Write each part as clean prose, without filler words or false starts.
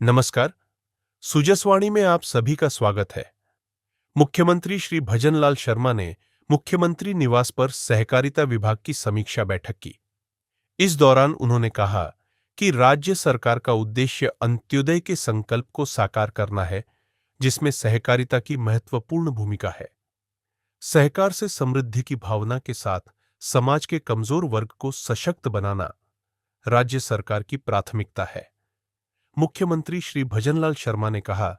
नमस्कार। सुजसवाणी में आप सभी का स्वागत है। मुख्यमंत्री श्री भजनलाल शर्मा ने मुख्यमंत्री निवास पर सहकारिता विभाग की समीक्षा बैठक की। इस दौरान उन्होंने कहा कि राज्य सरकार का उद्देश्य अंत्योदय के संकल्प को साकार करना है, जिसमें सहकारिता की महत्वपूर्ण भूमिका है। सहकार से समृद्धि की भावना के साथ समाज के कमजोर वर्ग को सशक्त बनाना राज्य सरकार की प्राथमिकता है। मुख्यमंत्री श्री भजनलाल शर्मा ने कहा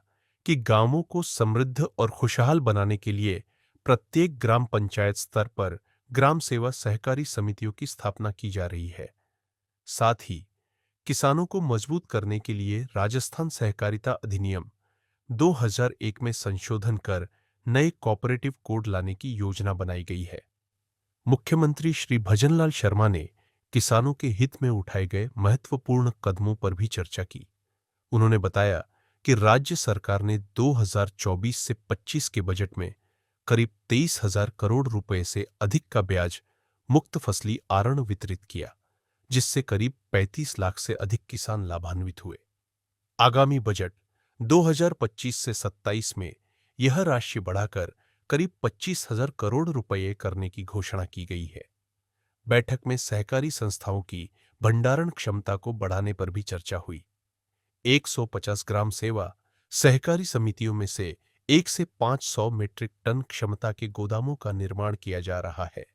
कि गांवों को समृद्ध और खुशहाल बनाने के लिए प्रत्येक ग्राम पंचायत स्तर पर ग्राम सेवा सहकारी समितियों की स्थापना की जा रही है। साथ ही किसानों को मजबूत करने के लिए राजस्थान सहकारिता अधिनियम 2001 में संशोधन कर नए कोऑपरेटिव कोड लाने की योजना बनाई गई है। मुख्यमंत्री श्री भजनलाल शर्मा ने किसानों के हित में उठाए गए महत्वपूर्ण कदमों पर भी चर्चा की। उन्होंने बताया कि राज्य सरकार ने 2024 से 25 के बजट में करीब 23,000 करोड़ रुपए से अधिक का ब्याज मुक्त फसली आरण वितरित किया, जिससे करीब 35 लाख से अधिक किसान लाभान्वित हुए। आगामी बजट 2025 से 27 में यह राशि बढ़ाकर करीब 25,000 करोड़ रुपए करने की घोषणा की गई है। बैठक में सहकारी संस्थाओं की भंडारण क्षमता को बढ़ाने पर भी चर्चा हुई। 150 ग्राम सेवा सहकारी समितियों में से 1 से 500 मीट्रिक टन क्षमता के गोदामों का निर्माण किया जा रहा है,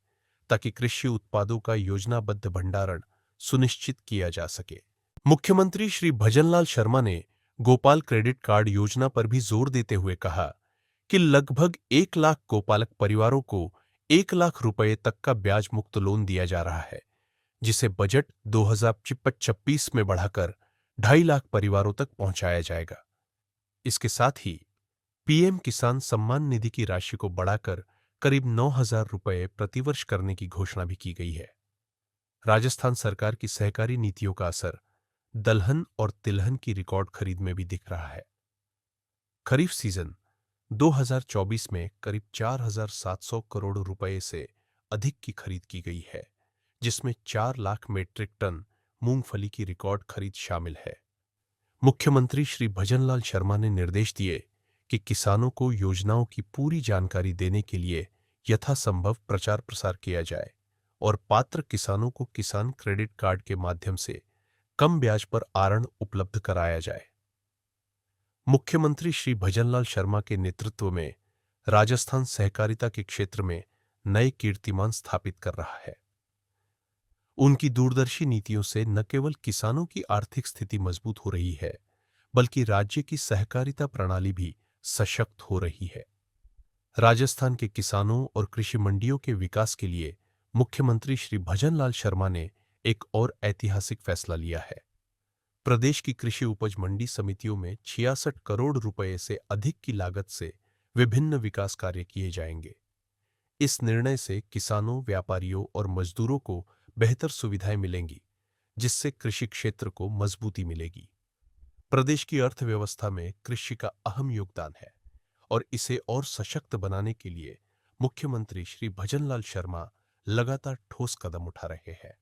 ताकि कृषि उत्पादों का योजनाबद्ध भंडारण सुनिश्चित किया जा सके। मुख्यमंत्री श्री भजनलाल शर्मा ने गोपाल क्रेडिट कार्ड योजना पर भी जोर देते हुए कहा कि लगभग 1 लाख गोपालक परिवारों को 1 लाख रुपए तक का ब्याज मुक्त लोन दिया जा रहा है, जिसे बजट 2025-26 में बढ़ाकर 2.5 लाख परिवारों तक पहुंचाया जाएगा। इसके साथ ही पीएम किसान सम्मान निधि की राशि को बढ़ाकर करीब 9,000 रुपए प्रतिवर्ष करने की घोषणा भी की गई है। राजस्थान सरकार की सहकारी नीतियों का असर दलहन और तिलहन की रिकॉर्ड खरीद में भी दिख रहा है। खरीफ सीजन 2024 में करीब 4,700 करोड़ रुपए से अधिक की खरीद की गई है, जिसमें 4 लाख मीट्रिक टन मूंगफली की रिकॉर्ड खरीद शामिल है। मुख्यमंत्री श्री भजनलाल शर्मा ने निर्देश दिए कि किसानों को योजनाओं की पूरी जानकारी देने के लिए यथासंभव प्रचार प्रसार किया जाए और पात्र किसानों को किसान क्रेडिट कार्ड के माध्यम से कम ब्याज पर आरण उपलब्ध कराया जाए। मुख्यमंत्री श्री भजनलाल शर्मा के नेतृत्व में राजस्थान सहकारिता के क्षेत्र में नए कीर्तिमान स्थापित कर रहा है। उनकी दूरदर्शी नीतियों से न केवल किसानों की आर्थिक स्थिति मजबूत हो रही है, बल्कि राज्य की सहकारिता प्रणाली भी सशक्त हो रही है। राजस्थान के किसानों और कृषि मंडियों के विकास के लिए मुख्यमंत्री श्री भजनलाल शर्मा ने एक और ऐतिहासिक फैसला लिया है। प्रदेश की कृषि उपज मंडी समितियों में 66 करोड़ रुपए से अधिक की लागत से विभिन्न विकास कार्य किए जाएंगे। इस निर्णय से किसानों, व्यापारियों और मजदूरों को बेहतर सुविधाएं मिलेंगी, जिससे कृषि क्षेत्र को मजबूती मिलेगी। प्रदेश की अर्थव्यवस्था में कृषि का अहम योगदान है और इसे और सशक्त बनाने के लिए मुख्यमंत्री श्री भजनलाल शर्मा लगातार ठोस कदम उठा रहे हैं।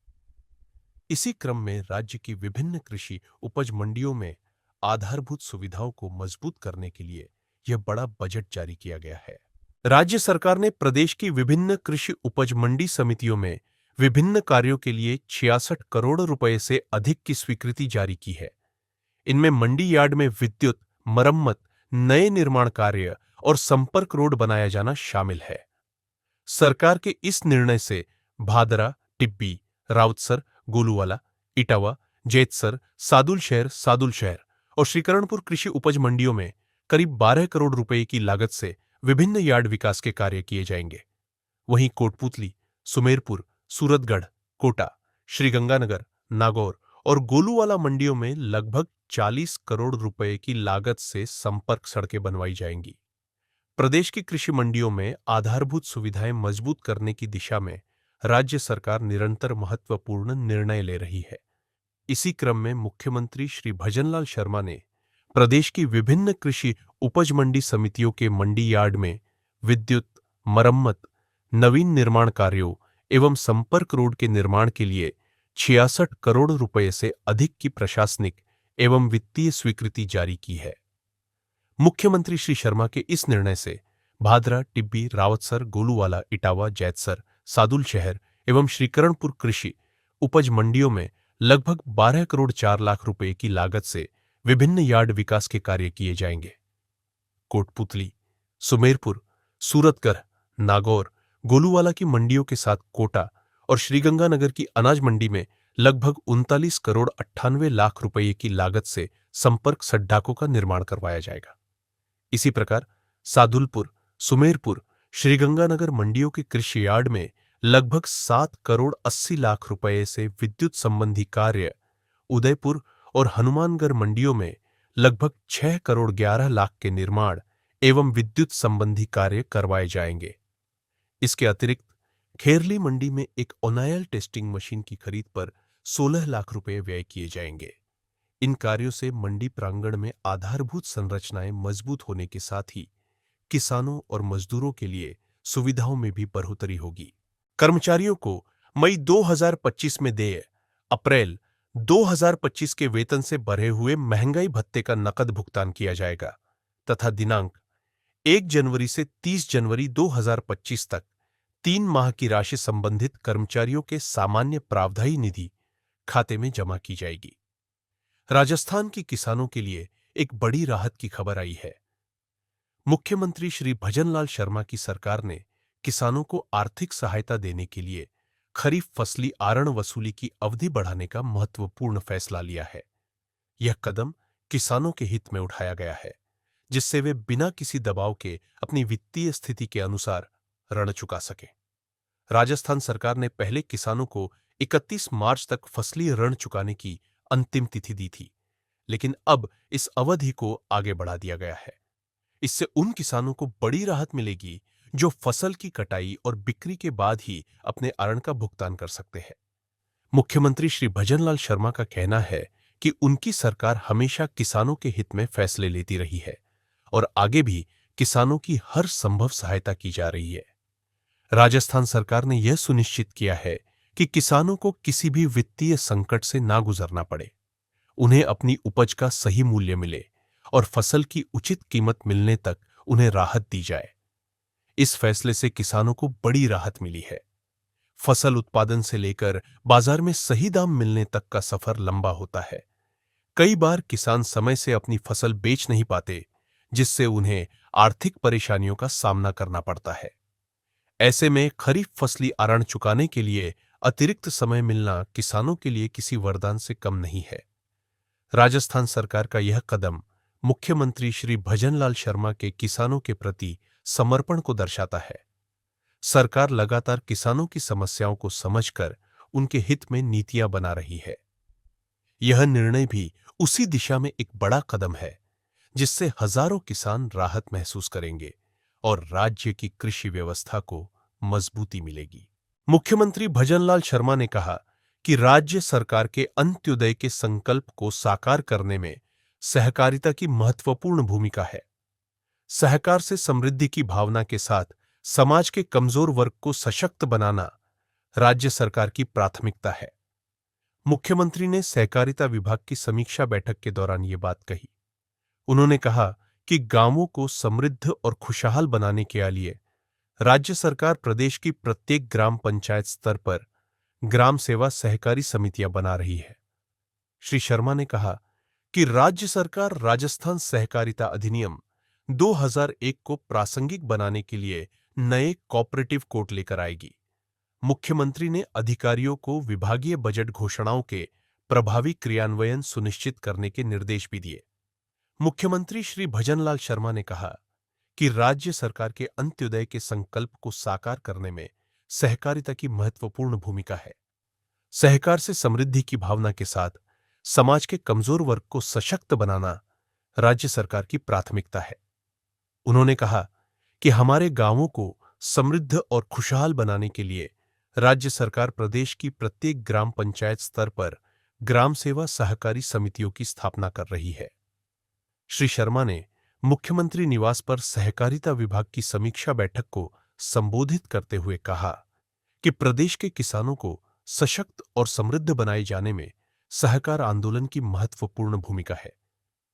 इसी क्रम में राज्य की विभिन्न कृषि उपज मंडियों में आधारभूत सुविधाओं को मजबूत करने के लिए यह बड़ा बजट जारी किया गया है। राज्य सरकार ने प्रदेश की विभिन्न कृषि उपज मंडी समितियों में विभिन्न कार्यों के लिए 66 करोड़ रुपए से अधिक की स्वीकृति जारी की है। इनमें मंडी यार्ड में विद्युत, मरम्मत, नए निर्माण कार्य और संपर्क रोड बनाया जाना शामिल है। सरकार के इस निर्णय से भादरा, टिब्बी, राउतसर, गोलूवाला, इटावा, जेतसर, सादुल शहर और श्रीकरणपुर कृषि उपज मंडियों में करीब 12 करोड़ रुपए की लागत से विभिन्न यार्ड विकास के कार्य किए जाएंगे। वहीं कोटपुतली, सुमेरपुर, सूरतगढ़, कोटा, श्रीगंगानगर, नागौर और गोलूवाला मंडियों में लगभग 40 करोड़ रुपए की लागत से संपर्क सड़कें बनवाई जाएंगी। प्रदेश की कृषि मंडियों में आधारभूत सुविधाएं मजबूत करने की दिशा में राज्य सरकार निरंतर महत्वपूर्ण निर्णय ले रही है। इसी क्रम में मुख्यमंत्री श्री भजनलाल शर्मा ने प्रदेश की विभिन्न कृषि उपज मंडी समितियों के मंडी यार्ड में विद्युत, मरम्मत, नवीन निर्माण कार्यों एवं संपर्क रोड के निर्माण के लिए 66 करोड़ रुपए से अधिक की प्रशासनिक एवं वित्तीय स्वीकृति जारी की है। मुख्यमंत्री श्री शर्मा के इस निर्णय से भादरा, टिब्बी, रावतसर, गोलूवाला, इटावा, जैतसर, सादुल शहर एवं श्रीकरणपुर कृषि उपज मंडियों में लगभग 12 करोड़ 4 लाख रुपए की लागत से विभिन्न यार्ड विकास के कार्य किए जाएंगे। कोटपुतली, सुमेरपुर, सूरतगढ़, नागौर, गोलूवाला की मंडियों के साथ कोटा और श्रीगंगानगर की अनाज मंडी में लगभग 39 करोड़ 98 लाख रुपए की लागत से संपर्क सड्ढाकों का निर्माण करवाया जाएगा। इसी प्रकार सादुलपुर, सुमेरपुर, श्रीगंगानगर मंडियों के कृषि यार्ड में लगभग 7 करोड़ 80 लाख रुपए से विद्युत संबंधी कार्य, उदयपुर और हनुमानगढ़ मंडियों में लगभग 6 करोड़ 11 लाख के निर्माण एवं विद्युत संबंधी कार्य करवाए जाएंगे। इसके अतिरिक्त खेरली मंडी में एक ओनायल टेस्टिंग मशीन की खरीद पर 16 लाख रुपए व्यय किए जाएंगे। इन कार्यों से मंडी प्रांगण में आधारभूत संरचनाएं मजबूत होने के साथ ही किसानों और मजदूरों के लिए सुविधाओं में भी बढ़ोतरी होगी। कर्मचारियों को मई 2025 में देय अप्रैल 2025 के वेतन से बढ़े हुए महंगाई भत्ते का नकद भुगतान किया जाएगा तथा दिनांक 1 जनवरी से 30 जनवरी 2025 तक 3 माह की राशि संबंधित कर्मचारियों के सामान्य प्रावधायी निधि खाते में जमा की जाएगी। राजस्थान के किसानों के लिए एक बड़ी राहत की खबर आई है। मुख्यमंत्री श्री भजनलाल शर्मा की सरकार ने किसानों को आर्थिक सहायता देने के लिए खरीफ फसली आरण वसूली की अवधि बढ़ाने का महत्वपूर्ण फैसला लिया है। यह कदम किसानों के हित में उठाया गया है, जिससे वे बिना किसी दबाव के अपनी वित्तीय स्थिति के अनुसार ऋण चुका सकें। राजस्थान सरकार ने पहले किसानों को 31 मार्च तक फसली ऋण चुकाने की अंतिम तिथि दी थी, लेकिन अब इस अवधि को आगे बढ़ा दिया गया है। इससे उन किसानों को बड़ी राहत मिलेगी जो फसल की कटाई और बिक्री के बाद ही अपने आरण का भुगतान कर सकते हैं। मुख्यमंत्री श्री भजनलाल शर्मा का कहना है कि उनकी सरकार हमेशा किसानों के हित में फैसले लेती रही है और आगे भी किसानों की हर संभव सहायता की जा रही है। राजस्थान सरकार ने यह सुनिश्चित किया है कि किसानों को किसी भी वित्तीय संकट से ना गुजरना पड़े, उन्हें अपनी उपज का सही मूल्य मिले और फसल की उचित कीमत मिलने तक उन्हें राहत दी जाए। इस फैसले से किसानों को बड़ी राहत मिली है। फसल उत्पादन से लेकर बाजार में सही दाम मिलने तक का सफर लंबा होता है। कई बार किसान समय से अपनी फसल बेच नहीं पाते, जिससे उन्हें आर्थिक परेशानियों का सामना करना पड़ता है। ऐसे में खरीफ फसली आरण चुकाने के लिए अतिरिक्त समय मिलना किसानों के लिए किसी वरदान से कम नहीं है। राजस्थान सरकार का यह कदम मुख्यमंत्री श्री भजनलाल शर्मा के किसानों के प्रति समर्पण को दर्शाता है। सरकार लगातार किसानों की समस्याओं को समझकर उनके हित में नीतियां बना रही है। यह निर्णय भी उसी दिशा में एक बड़ा कदम है, जिससे हजारों किसान राहत महसूस करेंगे और राज्य की कृषि व्यवस्था को मजबूती मिलेगी। मुख्यमंत्री भजनलाल शर्मा ने कहा कि राज्य सरकार के अंत्योदय के संकल्प को साकार करने में सहकारिता की महत्वपूर्ण भूमिका है। सहकार से समृद्धि की भावना के साथ समाज के कमजोर वर्ग को सशक्त बनाना राज्य सरकार की प्राथमिकता है। मुख्यमंत्री ने सहकारिता विभाग की समीक्षा बैठक के दौरान ये बात कही। उन्होंने कहा कि गांवों को समृद्ध और खुशहाल बनाने के लिए राज्य सरकार प्रदेश की प्रत्येक ग्राम पंचायत स्तर पर ग्राम सेवा सहकारी समितियां बना रही है। श्री शर्मा ने कहा कि राज्य सरकार राजस्थान सहकारिता अधिनियम 2001 को प्रासंगिक बनाने के लिए नए कोऑपरेटिव कोड लेकर आएगी। मुख्यमंत्री ने अधिकारियों को विभागीय बजट घोषणाओं के प्रभावी क्रियान्वयन सुनिश्चित करने के निर्देश भी दिए। मुख्यमंत्री श्री भजनलाल शर्मा ने कहा कि राज्य सरकार के अंत्योदय के संकल्प को साकार करने में सहकारिता की महत्वपूर्ण भूमिका है। सहकार से समृद्धि की भावना के साथ समाज के कमजोर वर्ग को सशक्त बनाना राज्य सरकार की प्राथमिकता है। उन्होंने कहा कि हमारे गांवों को समृद्ध और खुशहाल बनाने के लिए राज्य सरकार प्रदेश की प्रत्येक ग्राम पंचायत स्तर पर ग्राम सेवा सहकारी समितियों की स्थापना कर रही है। श्री शर्मा ने मुख्यमंत्री निवास पर सहकारिता विभाग की समीक्षा बैठक को संबोधित करते हुए कहा कि प्रदेश के किसानों को सशक्त और समृद्ध बनाए जाने में सहकार आंदोलन की महत्वपूर्ण भूमिका है।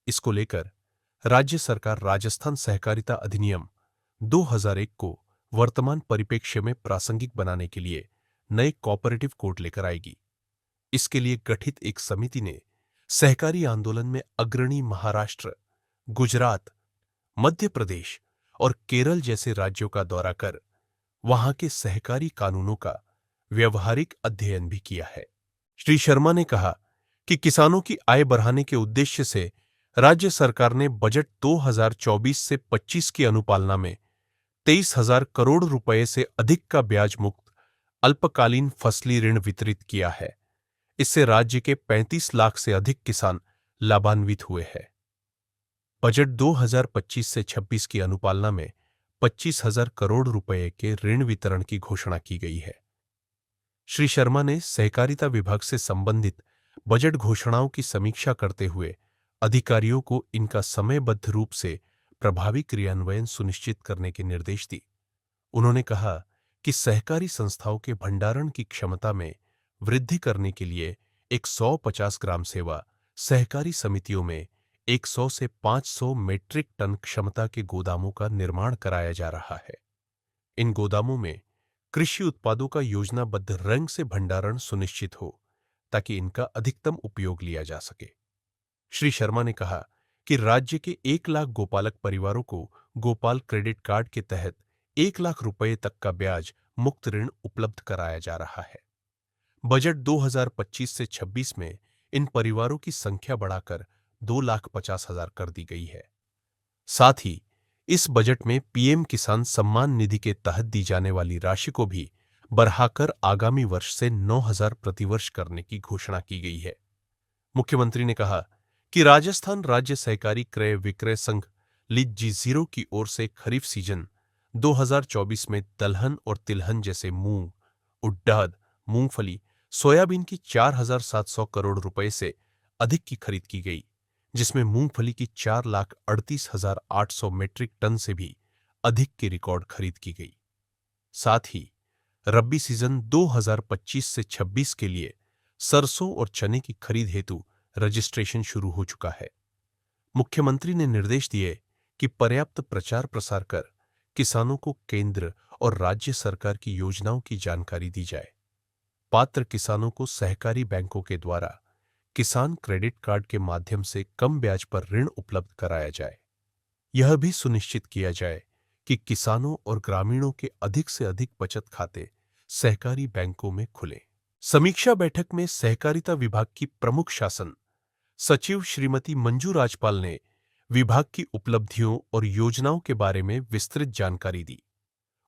इसको लेकर राज्य सरकार राजस्थान सहकारिता अधिनियम 2001 को वर्तमान परिप्रेक्ष्य में प्रासंगिक बनाने के लिए नए कोऑपरेटिव कोड लेकर आएगी। इसके लिए गठित एक समिति ने सहकारी आंदोलन में अग्रणी महाराष्ट्र, गुजरात, मध्य प्रदेश और केरल जैसे राज्यों का दौरा कर वहां के सहकारी कानूनों का व्यवहारिक अध्ययन भी किया है। श्री शर्मा ने कहा कि किसानों की आय बढ़ाने के उद्देश्य से राज्य सरकार ने बजट 2024 से 25 की अनुपालना में 23,000 करोड़ रुपए से अधिक का ब्याज मुक्त अल्पकालीन फसली ऋण वितरित किया है। इससे राज्य के 35 लाख से अधिक किसान लाभान्वित हुए हैं। बजट 2025 से 26 की अनुपालना में 25,000 करोड़ रुपए के ऋण वितरण की घोषणा की गई है। श्री शर्मा ने सहकारिता विभाग से संबंधित बजट घोषणाओं की समीक्षा करते हुए अधिकारियों को इनका समयबद्ध रूप से प्रभावी क्रियान्वयन सुनिश्चित करने के निर्देश दिए। उन्होंने कहा कि सहकारी संस्थाओं के भंडारण की क्षमता में वृद्धि करने के लिए 150 ग्राम सेवा सहकारी समितियों में 100 से 500 मीट्रिक टन क्षमता के गोदामों का निर्माण कराया जा रहा है। इन गोदामों में कृषि उत्पादों का योजनाबद्ध रंग से भंडारण सुनिश्चित हो ताकि इनका अधिकतम उपयोग लिया जा सके। श्री शर्मा ने कहा कि राज्य के 1 लाख गोपालक परिवारों को गोपाल क्रेडिट कार्ड के तहत 1 लाख रुपए तक का ब्याज मुक्त ऋण उपलब्ध कराया जा रहा है। बजट 2025 से 26 में इन परिवारों की संख्या बढ़ाकर 2,50,000 कर दी गई है। साथ ही इस बजट में पीएम किसान सम्मान निधि के तहत दी जाने वाली राशि को भी बढ़ाकर आगामी वर्ष से 9,000 प्रतिवर्ष करने की घोषणा की गई है। मुख्यमंत्री ने कहा कि राजस्थान राज्य सहकारी क्रय विक्रय संघ (LIG-0) की ओर से खरीफ सीजन 2024 में दलहन और तिलहन जैसे मूंग, उड़द, मूंगफली, सोयाबीन की 4,700 करोड़ रुपए से अधिक की खरीद की गई, जिसमें मूंगफली की 4,38,800 मीट्रिक टन से भी अधिक की रिकॉर्ड खरीद की गई। साथ ही रब्बी सीजन 2025 से 26 के लिए सरसों और चने की खरीद हेतु रजिस्ट्रेशन शुरू हो चुका है। मुख्यमंत्री ने निर्देश दिए कि पर्याप्त प्रचार प्रसार कर किसानों को केंद्र और राज्य सरकार की योजनाओं की जानकारी दी जाए। पात्र किसानों को सहकारी बैंकों के द्वारा किसान क्रेडिट कार्ड के माध्यम से कम ब्याज पर ऋण उपलब्ध कराया जाए। यह भी सुनिश्चित किया जाए कि किसानों और ग्रामीणों के अधिक से अधिक बचत खाते सहकारी बैंकों में खुले। समीक्षा बैठक में सहकारिता विभाग की प्रमुख शासन सचिव श्रीमती मंजू राजपाल ने विभाग की उपलब्धियों और योजनाओं के बारे में विस्तृत जानकारी दी।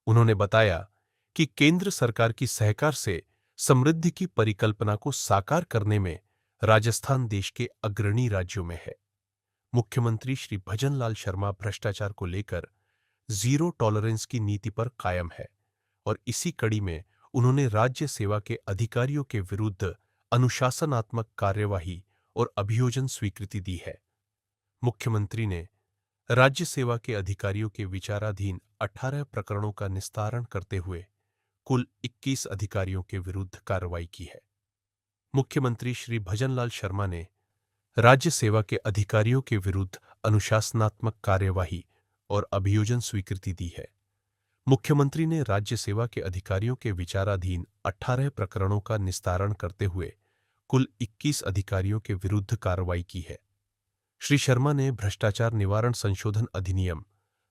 उन्होंने बताया कि केंद्र सरकार की सहकार से समृद्धि की परिकल्पना को साकार करने में राजस्थान देश के अग्रणी राज्यों में है। मुख्यमंत्री श्री भजनलाल शर्मा भ्रष्टाचार को लेकर जीरो टॉलरेंस की नीति पर कायम है और इसी कड़ी में उन्होंने राज्य सेवा के अधिकारियों के विरुद्ध अनुशासनात्मक कार्यवाही और अभियोजन स्वीकृति दी है। मुख्यमंत्री ने राज्य सेवा के अधिकारियों के विचाराधीन 18 प्रकरणों का निस्तारण करते हुए कुल 21 अधिकारियों के विरुद्ध कार्रवाई की है। मुख्यमंत्री श्री भजनलाल शर्मा ने राज्य सेवा के अधिकारियों के विरुद्ध अनुशासनात्मक कार्यवाही और अभियोजन स्वीकृति दी है। मुख्यमंत्री ने राज्य सेवा के अधिकारियों के विचाराधीन 18 प्रकरणों का निस्तारण करते हुए कुल 21 अधिकारियों के विरुद्ध कार्रवाई की है। श्री शर्मा ने भ्रष्टाचार निवारण संशोधन अधिनियम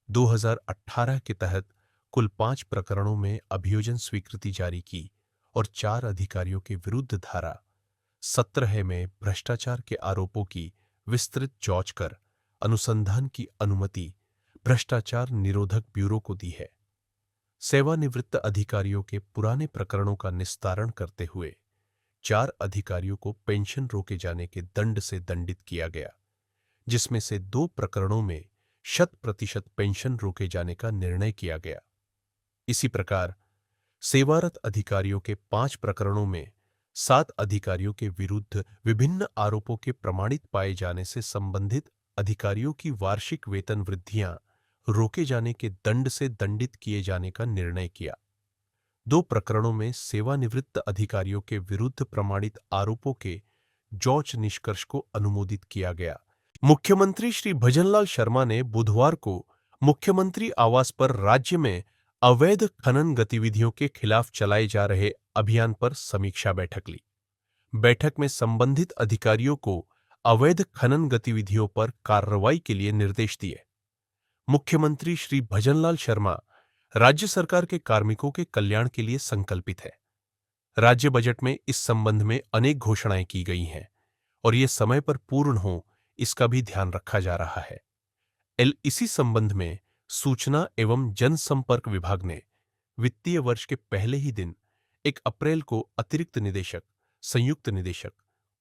2018 के तहत कुल 5 प्रकरणों में अभियोजन स्वीकृति जारी की और 4 अधिकारियों के विरुद्ध धारा 17 में भ्रष्टाचार के आरोपों की विस्तृत जांच कर अनुसंधान की अनुमति भ्रष्टाचार निरोधक ब्यूरो को दी है। सेवानिवृत्त अधिकारियों के पुराने प्रकरणों का निस्तारण करते हुए 4 अधिकारियों को पेंशन रोके जाने के दंड से दंडित किया गया, जिसमें से 2 प्रकरणों में 100% पेंशन रोके जाने का निर्णय किया गया। इसी प्रकार सेवारत अधिकारियों के 5 प्रकरणों में 7 अधिकारियों के विरुद्ध विभिन्न आरोपों के प्रमाणित पाए जाने से संबंधित अधिकारियों की वार्षिक वेतन वृद्धियां रोके जाने के दंड से दंडित किए जाने का निर्णय किया। 2 प्रकरणों में सेवानिवृत्त अधिकारियों के विरुद्ध प्रमाणित आरोपों के जांच निष्कर्ष को अनुमोदित किया गया। मुख्यमंत्री श्री भजनलाल शर्मा ने बुधवार को मुख्यमंत्री आवास पर राज्य में अवैध खनन गतिविधियों के खिलाफ चलाए जा रहे अभियान पर समीक्षा बैठक ली। बैठक में संबंधित अधिकारियों को अवैध खनन गतिविधियों पर कार्रवाई के लिए निर्देश दिए। मुख्यमंत्री श्री भजनलाल शर्मा राज्य सरकार के कार्मिकों के कल्याण के लिए संकल्पित है। राज्य बजट में इस संबंध में अनेक घोषणाएं की गई हैं और ये समय पर पूर्ण हो, इसका भी ध्यान रखा जा रहा है। इसी संबंध में सूचना एवं जनसंपर्क विभाग ने वित्तीय वर्ष के पहले ही दिन 1 अप्रैल को अतिरिक्त निदेशक, संयुक्त निदेशक,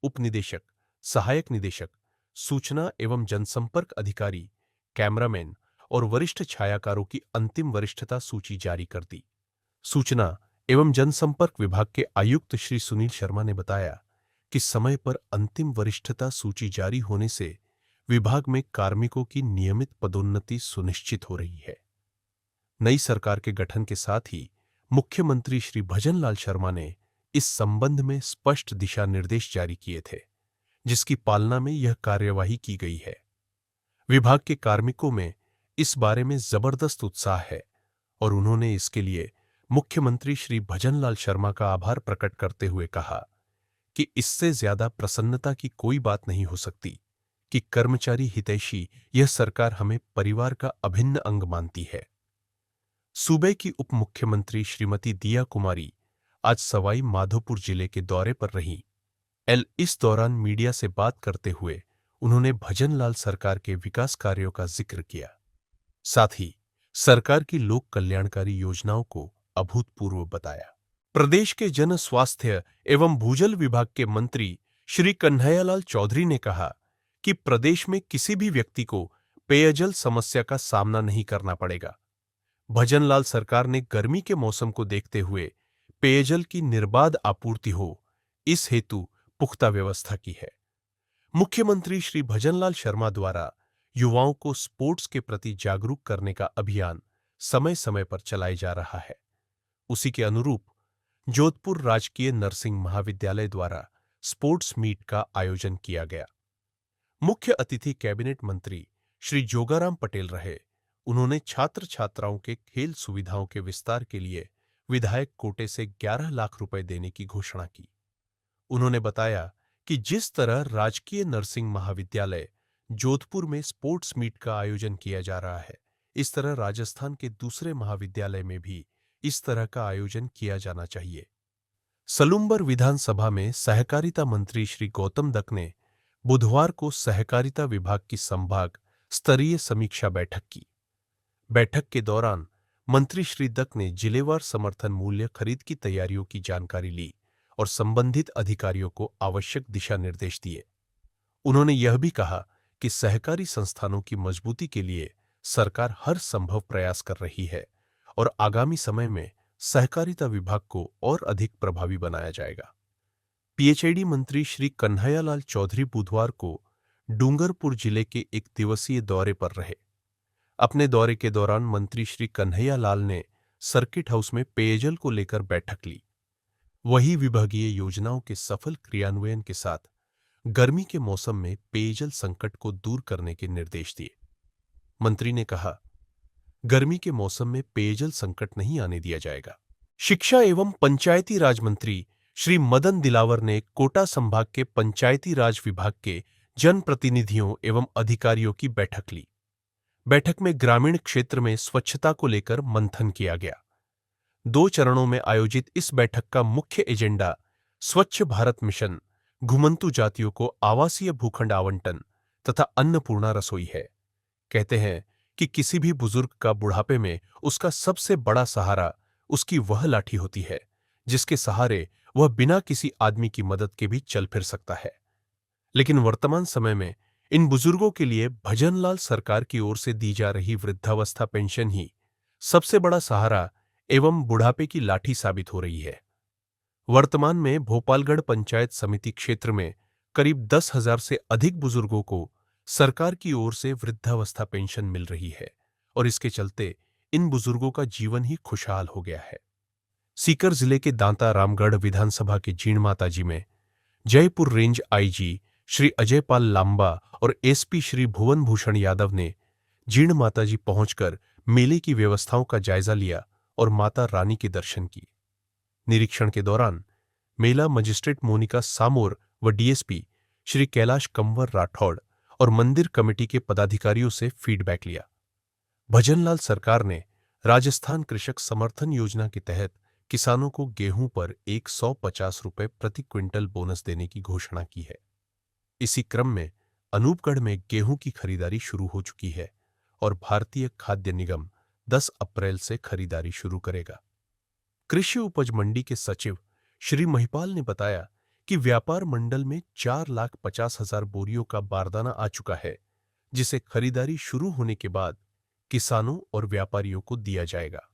उपनिदेशक, सहायक निदेशक, सूचना एवं जनसंपर्क अधिकारी, कैमरामैन और वरिष्ठ छायाकारों की अंतिम वरिष्ठता सूची जारी कर दी। सूचना एवं जनसंपर्क विभाग के आयुक्त श्री सुनील शर्मा ने बताया कि समय पर अंतिम वरिष्ठता सूची जारी होने से विभाग में कार्मिकों की नियमित पदोन्नति सुनिश्चित हो रही है। नई सरकार के गठन के साथ ही मुख्यमंत्री श्री भजनलाल शर्मा ने इस संबंध में स्पष्ट दिशा निर्देश जारी किए थे, जिसकी पालना में यह कार्यवाही की गई है। विभाग के कार्मिकों में इस बारे में जबरदस्त उत्साह है और उन्होंने इसके लिए मुख्यमंत्री श्री भजनलाल शर्मा का आभार प्रकट करते हुए कहा कि इससे ज्यादा प्रसन्नता की कोई बात नहीं हो सकती कि कर्मचारी हितैषी यह सरकार हमें परिवार का अभिन्न अंग मानती है। सूबे की उप मुख्यमंत्री श्रीमती दिया कुमारी आज सवाई माधोपुर जिले के दौरे पर रहीं। इस दौरान मीडिया से बात करते हुए उन्होंने भजनलाल सरकार के विकास कार्यों का जिक्र किया। साथ ही सरकार की लोक कल्याणकारी योजनाओं को अभूतपूर्व बताया। प्रदेश के जन स्वास्थ्य एवं भूजल विभाग के मंत्री श्री कन्हैयालाल चौधरी ने कहा कि प्रदेश में किसी भी व्यक्ति को पेयजल समस्या का सामना नहीं करना पड़ेगा। भजनलाल सरकार ने गर्मी के मौसम को देखते हुए पेयजल की निर्बाध आपूर्ति हो, इस हेतु पुख्ता व्यवस्था की है। मुख्यमंत्री श्री भजनलाल शर्मा द्वारा युवाओं को स्पोर्ट्स के प्रति जागरूक करने का अभियान समय समय पर चलाया जा रहा है। उसी के अनुरूप जोधपुर राजकीय नर्सिंग महाविद्यालय द्वारा स्पोर्ट्स मीट का आयोजन किया गया। मुख्य अतिथि कैबिनेट मंत्री श्री जोगाराम पटेल रहे। उन्होंने छात्र छात्राओं के खेल सुविधाओं के विस्तार के लिए विधायक कोटे से 11 लाख रुपए देने की घोषणा की। उन्होंने बताया कि जिस तरह राजकीय नर्सिंग महाविद्यालय जोधपुर में स्पोर्ट्स मीट का आयोजन किया जा रहा है, इस तरह राजस्थान के दूसरे महाविद्यालय में भी इस तरह का आयोजन किया जाना चाहिए। सलूम्बर विधानसभा में सहकारिता मंत्री श्री गौतम दत्त ने बुधवार को सहकारिता विभाग की संभाग स्तरीय समीक्षा बैठक की। बैठक के दौरान मंत्री श्री दत्त ने जिलेवार समर्थन मूल्य खरीद की तैयारियों की जानकारी ली और संबंधित अधिकारियों को आवश्यक दिशा निर्देश दिए। उन्होंने यह भी कहा कि सहकारी संस्थानों की मजबूती के लिए सरकार हर संभव प्रयास कर रही है और आगामी समय में सहकारिता विभाग को और अधिक प्रभावी बनाया जाएगा। पीएचईडी मंत्री श्री कन्हैयालाल चौधरी बुधवार को डूंगरपुर जिले के 1 दिवसीय दौरे पर रहे। अपने दौरे के दौरान मंत्री श्री कन्हैयालाल ने सर्किट हाउस में पेयजल को लेकर बैठक ली। वही विभागीय योजनाओं के सफल क्रियान्वयन के साथ गर्मी के मौसम में पेयजल संकट को दूर करने के निर्देश दिए। मंत्री ने कहा, गर्मी के मौसम में पेयजल संकट नहीं आने दिया जाएगा। शिक्षा एवं पंचायती राज मंत्री श्री मदन दिलावर ने कोटा संभाग के पंचायती राज विभाग के जनप्रतिनिधियों एवं अधिकारियों की बैठक ली। बैठक में ग्रामीण क्षेत्र में स्वच्छता को लेकर मंथन किया गया। 2 चरणों में आयोजित इस बैठक का मुख्य एजेंडा स्वच्छ भारत मिशन, घुमंतु जातियों को आवासीय भूखंड आवंटन तथा अन्नपूर्णा रसोई है। कहते हैं कि किसी भी बुजुर्ग का बुढ़ापे में उसका सबसे बड़ा सहारा उसकी वह लाठी होती है जिसके सहारे वह बिना किसी आदमी की मदद के भी चल फिर सकता है। लेकिन वर्तमान समय में इन बुजुर्गों के लिए भजनलाल सरकार की ओर से दी जा रही वृद्धावस्था पेंशन ही सबसे बड़ा सहारा एवं बुढ़ापे की लाठी साबित हो रही है। वर्तमान में भोपालगढ़ पंचायत समिति क्षेत्र में करीब 10,000 से अधिक बुजुर्गों को सरकार की ओर से वृद्धावस्था पेंशन मिल रही है और इसके चलते इन बुजुर्गों का जीवन ही खुशहाल हो गया है। सीकर जिले के दांता रामगढ़ विधानसभा के जीण माताजी में जयपुर रेंज आईजी श्री अजय पाल लांबा और एसपी श्री भुवन भूषण यादव ने जीर्ण माताजी पहुंचकर मेले की व्यवस्थाओं का जायजा लिया और माता रानी के दर्शन किए। निरीक्षण के दौरान मेला मजिस्ट्रेट मोनिका सामोर व डीएसपी श्री कैलाश कंवर राठौड़ और मंदिर कमेटी के पदाधिकारियों से फीडबैक लिया। भजनलाल सरकार ने राजस्थान कृषक समर्थन योजना के तहत किसानों को गेहूं पर 150 रुपए प्रति क्विंटल बोनस देने की घोषणा की है। इसी क्रम में अनूपगढ़ में गेहूं की खरीदारी शुरू हो चुकी है और भारतीय खाद्य निगम 10 अप्रैल से खरीदारी शुरू करेगा। कृषि उपज मंडी के सचिव श्री महिपाल ने बताया कि व्यापार मंडल में 4,50,000 बोरियों का बारदाना आ चुका है, जिसे खरीदारी शुरू होने के बाद किसानों और व्यापारियों को दिया जाएगा।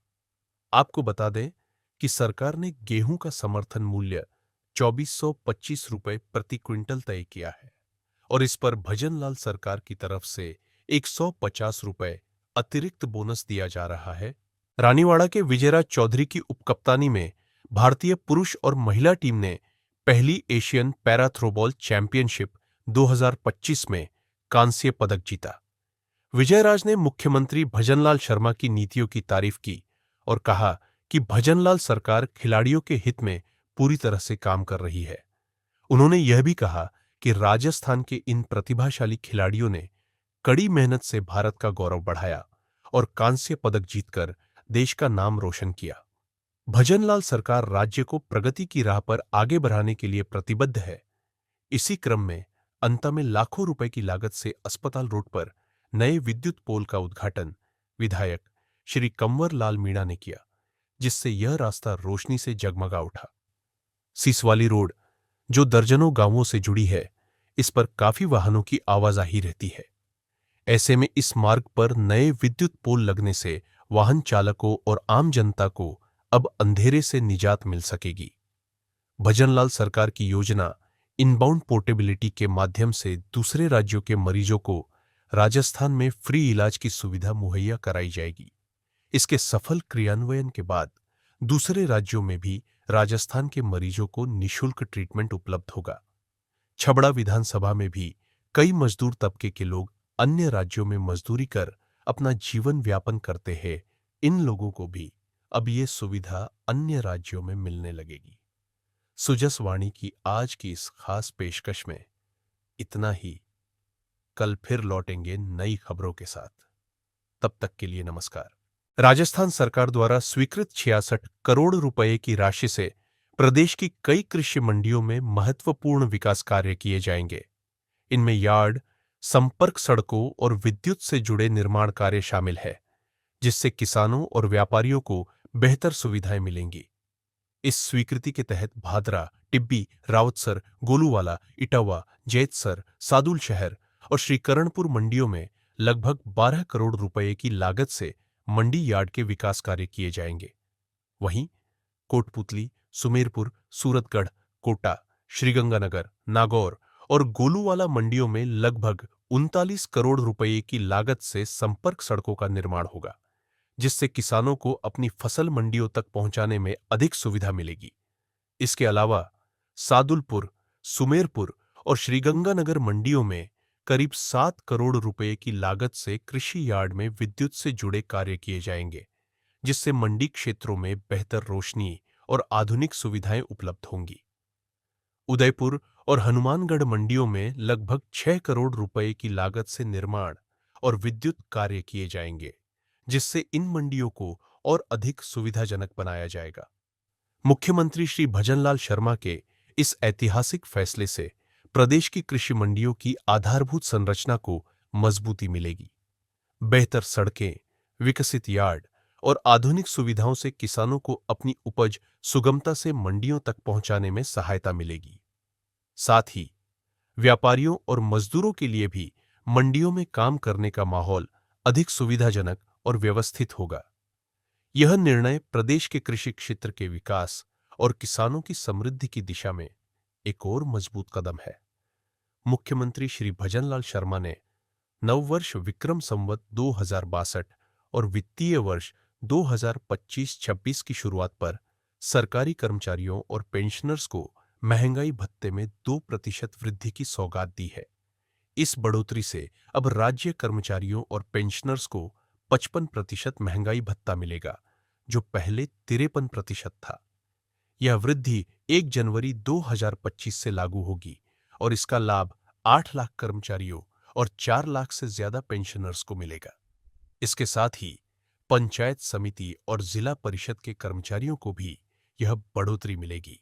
आपको बता दें कि सरकार ने गेहूं का समर्थन मूल्य 2,425 रुपए प्रति क्विंटल तय किया है और इस पर भजनलाल सरकार की तरफ से 150 रुपए अतिरिक्त बोनस दिया जा रहा है। रानीवाड़ा के विजयराज चौधरी की उपकप्तानी में भारतीय पुरुष और महिला टीम ने पहली एशियन पैरा थ्रोबॉल चैंपियनशिप 2025 में कांस्य पदक जीता। विजयराज ने मुख्यमंत्री भजनलाल शर्मा की नीतियों की तारीफ की और कहा कि भजनलाल सरकार खिलाड़ियों के हित में पूरी तरह से काम कर रही है। उन्होंने यह भी कहा कि राजस्थान के इन प्रतिभाशाली खिलाड़ियों ने कड़ी मेहनत से भारत का गौरव बढ़ाया और कांस्य पदक जीतकर देश का नाम रोशन किया। भजनलाल सरकार राज्य को प्रगति की राह पर आगे बढ़ाने के लिए प्रतिबद्ध है। इसी क्रम में अंता में लाखों रुपए की लागत से अस्पताल रोड पर नए विद्युत पोल का उद्घाटन विधायक श्री कंवर लाल मीणा ने किया, जिससे यह रास्ता रोशनी से जगमगा उठा। सीसवाली रोड, जो दर्जनों गांवों से जुड़ी है, इस पर काफी वाहनों की आवाजाही रहती है। ऐसे में इस मार्ग पर नए विद्युत पोल लगने से वाहन चालकों और आम जनता को अब अंधेरे से निजात मिल सकेगी। भजनलाल सरकार की योजना इनबाउंड पोर्टेबिलिटी के माध्यम से दूसरे राज्यों के मरीजों को राजस्थान में फ्री इलाज की सुविधा मुहैया कराई जाएगी। इसके सफल क्रियान्वयन के बाद दूसरे राज्यों में भी राजस्थान के मरीजों को निःशुल्क ट्रीटमेंट उपलब्ध होगा। छबड़ा विधानसभा में भी कई मजदूर तबके के लोग अन्य राज्यों में मजदूरी कर अपना जीवन व्यापन करते हैं। इन लोगों को भी अब ये सुविधा अन्य राज्यों में मिलने लगेगी। सुजसवाणी की आज की इस खास पेशकश में इतना ही। कल फिर लौटेंगे नई खबरों के साथ। तब तक के लिए नमस्कार। राजस्थान सरकार द्वारा स्वीकृत 66 करोड़ रुपए की राशि से प्रदेश की कई कृषि मंडियों में महत्वपूर्ण विकास कार्य किए जाएंगे। इनमें यार्ड, संपर्क सड़कों और विद्युत से जुड़े निर्माण कार्य शामिल है, जिससे किसानों और व्यापारियों को बेहतर सुविधाएं मिलेंगी। इस स्वीकृति के तहत भादरा, टिब्बी, रावतसर, गोलूवाला, इटावा, जैतसर, सादुल शहर और श्रीकरणपुर मंडियों में लगभग 12 करोड़ रुपए की लागत से मंडी यार्ड के विकास कार्य किए जाएंगे। वहीं कोटपुतली, सुमेरपुर, सूरतगढ़, कोटा, श्रीगंगानगर, नागौर और गोलूवाला मंडियों में लगभग 39 करोड़ रुपए की लागत से संपर्क सड़कों का निर्माण होगा, जिससे किसानों को अपनी फसल मंडियों तक पहुंचाने में अधिक सुविधा मिलेगी। इसके अलावा सादुलपुर, सुमेरपुर और श्रीगंगानगर मंडियों में करीब 7 करोड़ रुपए की लागत से कृषि यार्ड में विद्युत से जुड़े कार्य किए जाएंगे, जिससे मंडी क्षेत्रों में बेहतर रोशनी और आधुनिक सुविधाएं उपलब्ध होंगी। उदयपुर और हनुमानगढ़ मंडियों में लगभग 6 करोड़ रुपए की लागत से निर्माण और विद्युत कार्य किए जाएंगे, जिससे इन मंडियों को और अधिक सुविधाजनक बनाया जाएगा। मुख्यमंत्री श्री भजनलाल शर्मा के इस ऐतिहासिक फैसले से प्रदेश की कृषि मंडियों की आधारभूत संरचना को मजबूती मिलेगी। बेहतर सड़कें, विकसित यार्ड और आधुनिक सुविधाओं से किसानों को अपनी उपज सुगमता से मंडियों तक पहुंचाने में सहायता मिलेगी। साथ ही व्यापारियों और मजदूरों के लिए भी मंडियों में काम करने का माहौल अधिक सुविधाजनक और व्यवस्थित होगा। यह निर्णय प्रदेश के कृषि क्षेत्र के विकास और किसानों की समृद्धि की दिशा में एक और मजबूत कदम है। मुख्यमंत्री श्री भजनलाल शर्मा ने नववर्ष विक्रम संवत 2062 और वित्तीय वर्ष 2025-26 की शुरुआत पर सरकारी कर्मचारियों और पेंशनर्स को महंगाई भत्ते में 2% वृद्धि की सौगात दी है। इस बढ़ोतरी से अब राज्य कर्मचारियों और पेंशनर्स को 55% महंगाई भत्ता मिलेगा, जो पहले 53% था। यह वृद्धि 1 जनवरी 2025 से लागू होगी और इसका लाभ 8 लाख कर्मचारियों और 4 लाख से ज्यादा पेंशनर्स को मिलेगा। इसके साथ ही पंचायत समिति और जिला परिषद के कर्मचारियों को भी यह बढ़ोतरी मिलेगी।